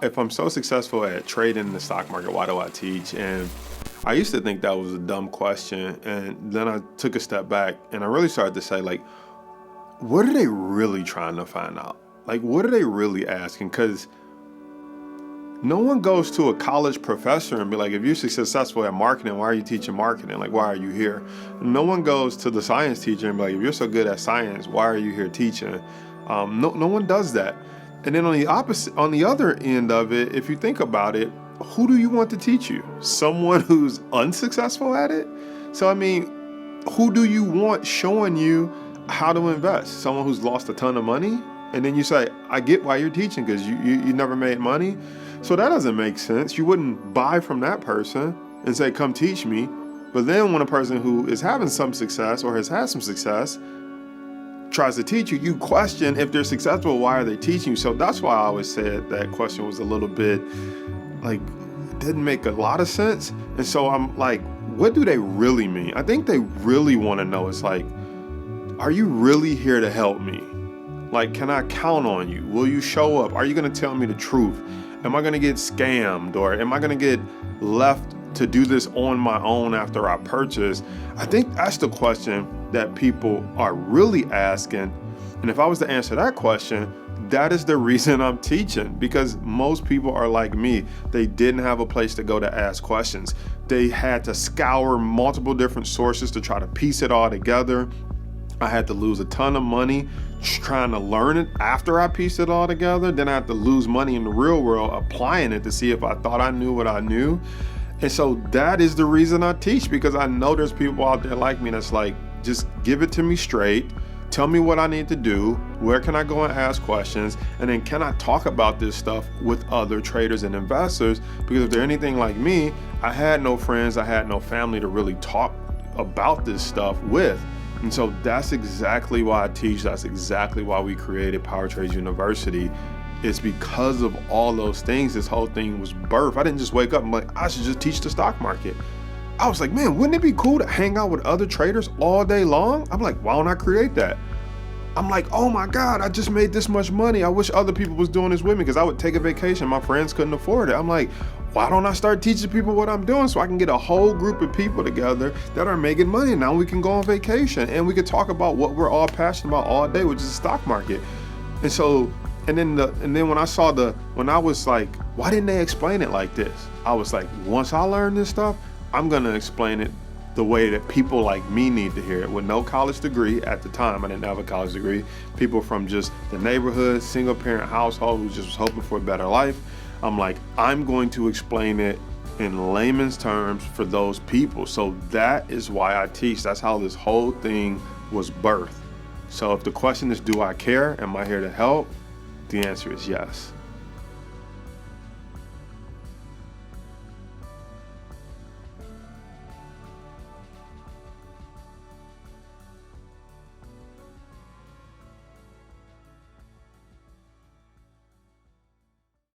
If I'm so successful at trading in the stock market, why do I teach? And I used to think that was a dumb question. And then I took a step back and I really started to say, like, what are they really trying to find out? Like, what are they really asking? Because no one goes to a college professor and be like, if you're successful at marketing, why are you teaching marketing? Like, why are you here? No one goes to the science teacher and be like, if you're so good at science, why are you here teaching? No one does that. And then on the other end of it, if you think about it, who do you want to teach you? Someone who's unsuccessful at it? So, I mean, who do you want showing you how to invest? Someone who's lost a ton of money? And then you say, I get why you're teaching because you never made money. So that doesn't make sense. You wouldn't buy from that person and say, come teach me. But then when a person who is having some success or has had some success tries to teach you, you question if they're successful, why are they teaching you? So that's why I always said that question was a little bit like, didn't make a lot of sense. And so I'm like, what do they really mean? I think they really want to know, it's like, are you really here to help me? Like, can I count on you? Will you show up? Are you going to tell me the truth? Am I going to get scammed, or am I going to get left to do this on my own after I purchase? I think that's the question that people are really asking. And if I was to answer that question, that is the reason I'm teaching, because most people are like me. They didn't have a place to go to ask questions. They had to scour multiple different sources to try to piece it all together. I had to lose a ton of money trying to learn it after I pieced it all together. Then I had to lose money in the real world applying it to see if I thought I knew what I knew. And so that is the reason I teach, because I know there's people out there like me that's like, just give it to me straight. Tell me what I need to do. Where can I go and ask questions? And then can I talk about this stuff with other traders and investors? Because if they're anything like me, I had no friends, I had no family to really talk about this stuff with. And so that's exactly why I teach. That's exactly why we created Power Trades University. It's because of all those things. This whole thing was birthed. I didn't just wake up and be like, I should just teach the stock market. I was like, man, wouldn't it be cool to hang out with other traders all day long? I'm like, why don't I create that? I'm like, oh my God, I just made this much money. I wish other people was doing this with me, because I would take a vacation. My friends couldn't afford it. I'm like, why don't I start teaching people what I'm doing so I can get a whole group of people together that are making money? Now we can go on vacation and we can talk about what we're all passionate about all day, which is the stock market. And so, and then when I was like, why didn't they explain it like this? I was like, once I learn this stuff, I'm gonna explain it the way that people like me need to hear it, with no college degree. At the time, I didn't have a college degree. People from just the neighborhood, single parent household who just was hoping for a better life. I'm like, I'm going to explain it in layman's terms for those people. So that is why I teach. That's how this whole thing was birthed. So if the question is, do I care? Am I here to help? The answer is yes.